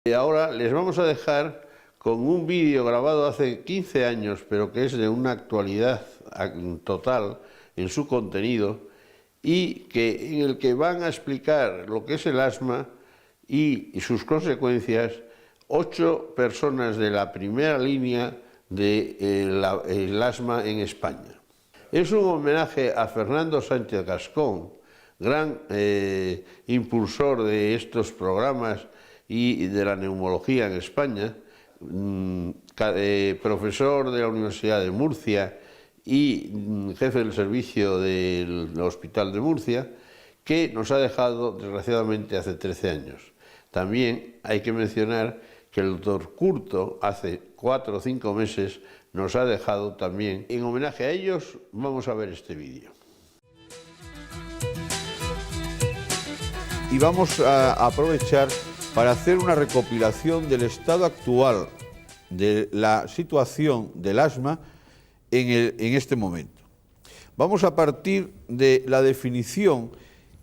Y ahora les vamos a dejar con un vídeo grabado hace 15 años, pero que es de una actualidad total en su contenido y en el que van a explicar lo que es el asma y sus consecuencias 8 personas de la primera línea del asma en España. Es un homenaje a Fernando Sánchez Gascón, gran impulsor de estos programas y de la neumología en España, profesor de la Universidad de Murcia y jefe del servicio del Hospital de Murcia, que nos ha dejado desgraciadamente hace 13 años. También hay que mencionar que el doctor Curto hace 4 o 5 meses nos ha dejado también. En homenaje a ellos vamos a ver este vídeo. Y vamos a aprovechar para hacer una recopilación del estado actual de la situación del asma en este momento. Vamos a partir de la definición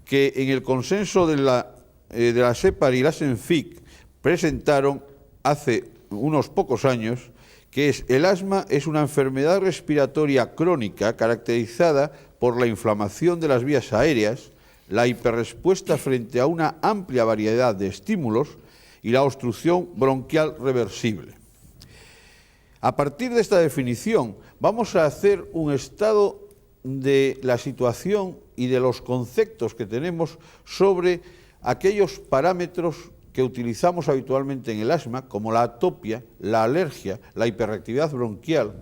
que en el consenso de la SEPAR y la SENFIC presentaron hace unos pocos años, que es: el asma es una enfermedad respiratoria crónica caracterizada por la inflamación de las vías aéreas, la hiperrespuesta frente a una amplia variedad de estímulos y la obstrucción bronquial reversible. A partir de esta definición vamos a hacer un estado de la situación y de los conceptos que tenemos sobre aquellos parámetros que utilizamos habitualmente en el asma, como la atopia, la alergia, la hiperreactividad bronquial,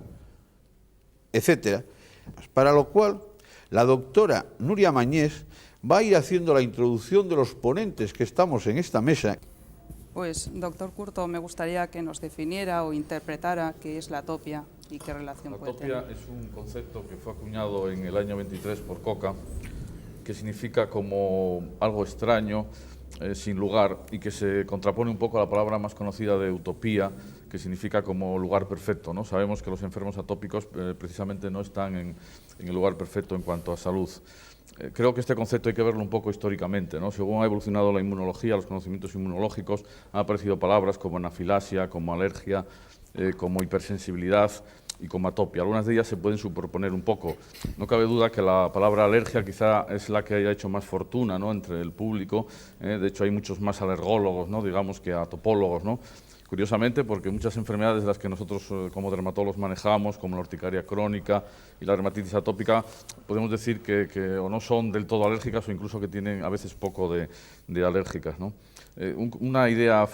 etc. Para lo cual, la doctora Nuria Mañés va a ir haciendo la introducción de los ponentes que estamos en esta mesa. Pues, doctor Curto, me gustaría que nos definiera o interpretara qué es la atopia y qué relación puede tener. La atopia es un concepto que fue acuñado en el año 23 por Koch, que significa como algo extraño, sin lugar, y que se contrapone un poco a la palabra más conocida de utopía, que significa como lugar perfecto, ¿no? Sabemos que los enfermos atópicos precisamente no están en el lugar perfecto en cuanto a salud. Creo que este concepto hay que verlo un poco históricamente, ¿no? Según ha evolucionado la inmunología, los conocimientos inmunológicos, han aparecido palabras como anafilasia, como alergia, como hipersensibilidad y como atopia. Algunas de ellas se pueden superponer un poco. No cabe duda que la palabra alergia quizá es la que haya hecho más fortuna, ¿no?, entre el público. De hecho, hay muchos más alergólogos, ¿no?, digamos, que atopólogos, ¿no? Curiosamente, porque muchas enfermedades de las que nosotros como dermatólogos manejamos, como la urticaria crónica y la dermatitis atópica, podemos decir que o no son del todo alérgicas o incluso que tienen a veces poco de alérgicas, ¿no? Una idea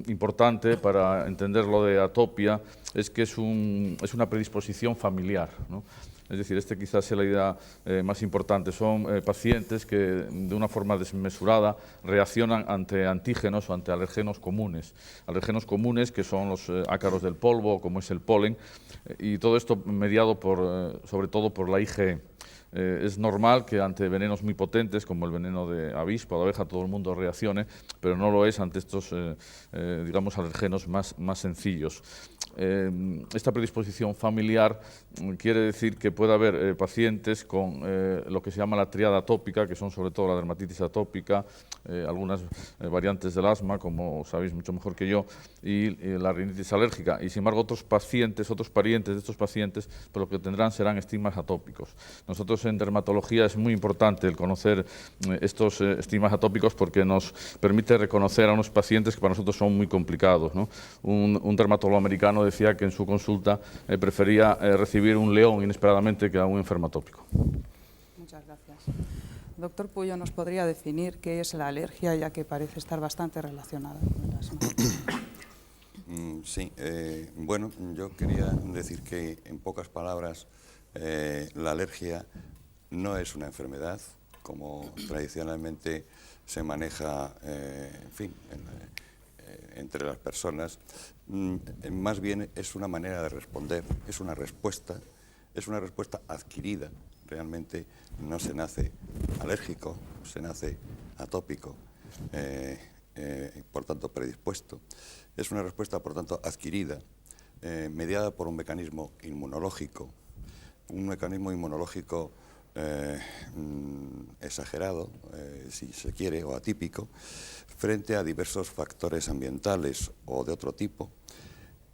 importante para entender lo de atopia es que es una predisposición familiar, ¿no? Es decir, quizás sea la idea más importante. Son pacientes que de una forma desmesurada reaccionan ante antígenos o ante alergenos comunes. Alergenos comunes que son los ácaros del polvo, como es el polen, y todo esto mediado sobre todo por la IgE. Es normal que ante venenos muy potentes, como el veneno de avispa o de abeja, todo el mundo reaccione, pero no lo es ante estos, digamos, alergenos más sencillos. Esta predisposición familiar quiere decir que puede haber pacientes con lo que se llama la tríada atópica, que son sobre todo la dermatitis atópica, algunas variantes del asma, como sabéis mucho mejor que yo, y la rinitis alérgica. Y sin embargo, otros parientes de estos pacientes, pues lo que tendrán serán estigmas atópicos. Nosotros en dermatología es muy importante el conocer estos estigmas atópicos porque nos permite reconocer a unos pacientes que para nosotros son muy complicados, ¿no? Un dermatólogo americano decía que en su consulta prefería recibir un león inesperadamente que a un enfermo atópico. Muchas gracias. Doctor Puyo, ¿nos podría definir qué es la alergia, ya que parece estar bastante relacionada con el asma? Sí, bueno, yo quería decir que en pocas palabras la alergia no es una enfermedad, como tradicionalmente se maneja, en fin, entre las personas. Más bien es una manera de responder, es una respuesta adquirida. Realmente no se nace alérgico, se nace atópico, por tanto predispuesto. Es una respuesta, por tanto, adquirida, mediada por un mecanismo inmunológico exagerado, si se quiere, o atípico, frente a diversos factores ambientales o de otro tipo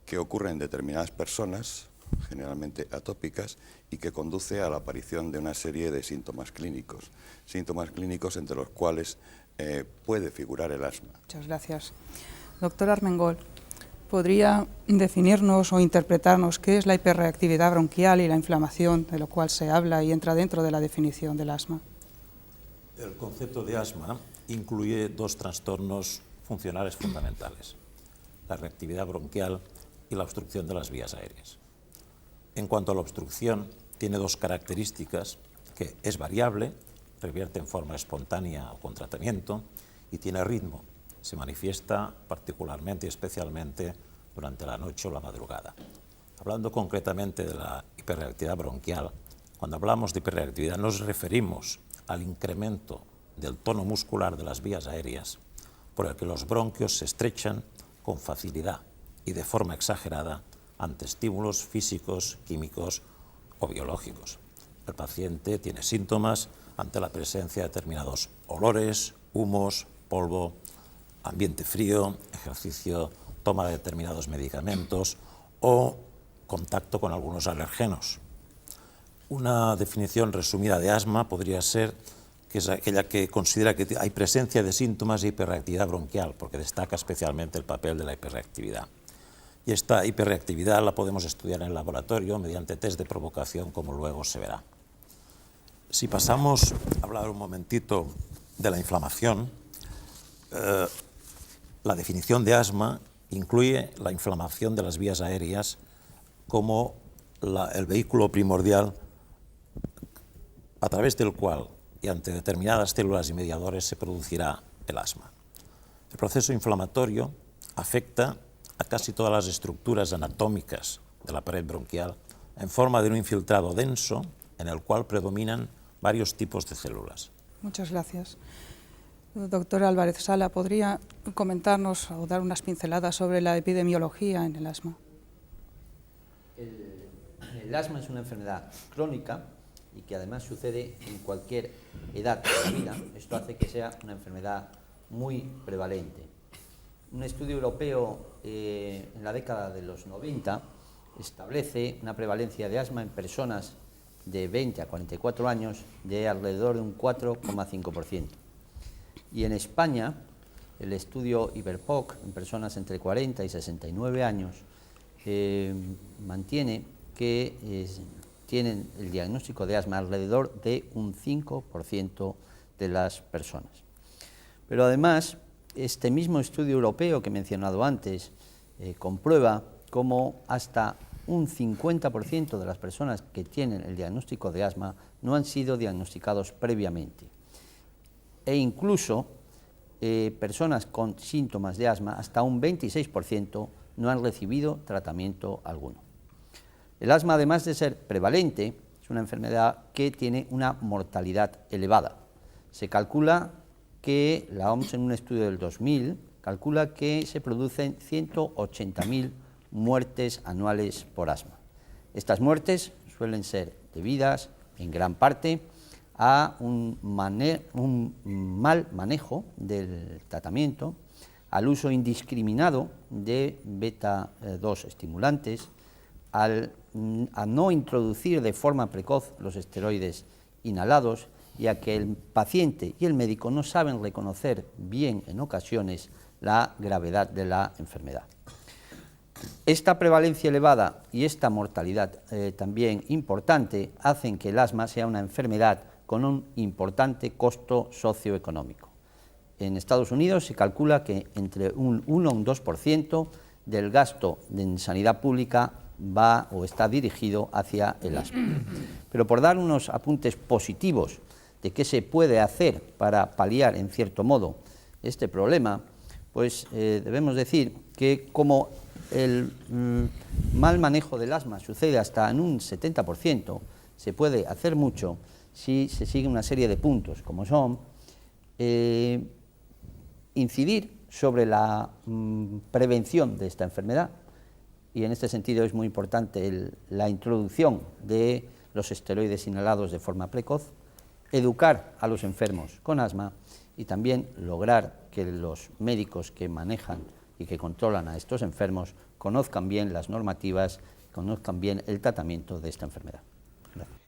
que ocurren en determinadas personas, generalmente atópicas, y que conduce a la aparición de una serie de síntomas clínicos entre los cuales puede figurar el asma. Muchas gracias. Doctor Armengol, ¿podría definirnos o interpretarnos qué es la hiperreactividad bronquial y la inflamación de lo cual se habla y entra dentro de la definición del asma? El concepto de asma incluye dos trastornos funcionales fundamentales: la reactividad bronquial y la obstrucción de las vías aéreas. En cuanto a la obstrucción, tiene dos características: que es variable, revierte en forma espontánea o con tratamiento, y tiene ritmo. Se manifiesta particularmente y especialmente durante la noche o la madrugada. Hablando concretamente de la hiperreactividad bronquial, cuando hablamos de hiperreactividad nos referimos al incremento del tono muscular de las vías aéreas, por el que los bronquios se estrechan con facilidad y de forma exagerada ante estímulos físicos, químicos o biológicos. El paciente tiene síntomas ante la presencia de determinados olores, humos, polvo, ambiente frío, ejercicio, toma de determinados medicamentos o contacto con algunos alergenos. Una definición resumida de asma podría ser que es aquella que considera que hay presencia de síntomas de hiperreactividad bronquial, porque destaca especialmente el papel de la hiperreactividad. Y esta hiperreactividad la podemos estudiar en el laboratorio mediante test de provocación, como luego se verá. Si pasamos a hablar un momentito de la inflamación, la definición de asma incluye la inflamación de las vías aéreas como el vehículo primordial a través del cual y ante determinadas células y mediadores se producirá el asma. El proceso inflamatorio afecta a casi todas las estructuras anatómicas de la pared bronquial en forma de un infiltrado denso en el cual predominan varios tipos de células. Muchas gracias. Doctor Álvarez Sala, ¿podría comentarnos o dar unas pinceladas sobre la epidemiología en el asma? El asma es una enfermedad crónica y que además sucede en cualquier edad de la vida. Esto hace que sea una enfermedad muy prevalente. Un estudio europeo en la década de los 90 establece una prevalencia de asma en personas de 20 a 44 años de alrededor de un 4,5%. Y en España, el estudio IBERPOC en personas entre 40 y 69 años mantiene que tienen el diagnóstico de asma alrededor de un 5% de las personas. Pero además, este mismo estudio europeo que he mencionado antes comprueba cómo hasta un 50% de las personas que tienen el diagnóstico de asma no han sido diagnosticados previamente. E incluso personas con síntomas de asma, hasta un 26%, no han recibido tratamiento alguno. El asma, además de ser prevalente, es una enfermedad que tiene una mortalidad elevada. Se calcula que, la OMS en un estudio del 2000, calcula que se producen 180.000 muertes anuales por asma. Estas muertes suelen ser debidas, en gran parte, a un mal manejo del tratamiento, al uso indiscriminado de beta-2 estimulantes, a no introducir de forma precoz los esteroides inhalados y a que el paciente y el médico no saben reconocer bien en ocasiones la gravedad de la enfermedad. Esta prevalencia elevada y esta mortalidad también importante hacen que el asma sea una enfermedad con un importante costo socioeconómico. En Estados Unidos se calcula que entre un 1 o un 2% del gasto en sanidad pública va o está dirigido hacia el asma. Pero por dar unos apuntes positivos de qué se puede hacer para paliar en cierto modo este problema, pues debemos decir que como el mal manejo del asma sucede hasta en un 70%, se puede hacer mucho si se sigue una serie de puntos, como son incidir sobre la prevención de esta enfermedad, y en este sentido es muy importante la introducción de los esteroides inhalados de forma precoz, educar a los enfermos con asma y también lograr que los médicos que manejan y que controlan a estos enfermos conozcan bien las normativas, conozcan bien el tratamiento de esta enfermedad. Gracias.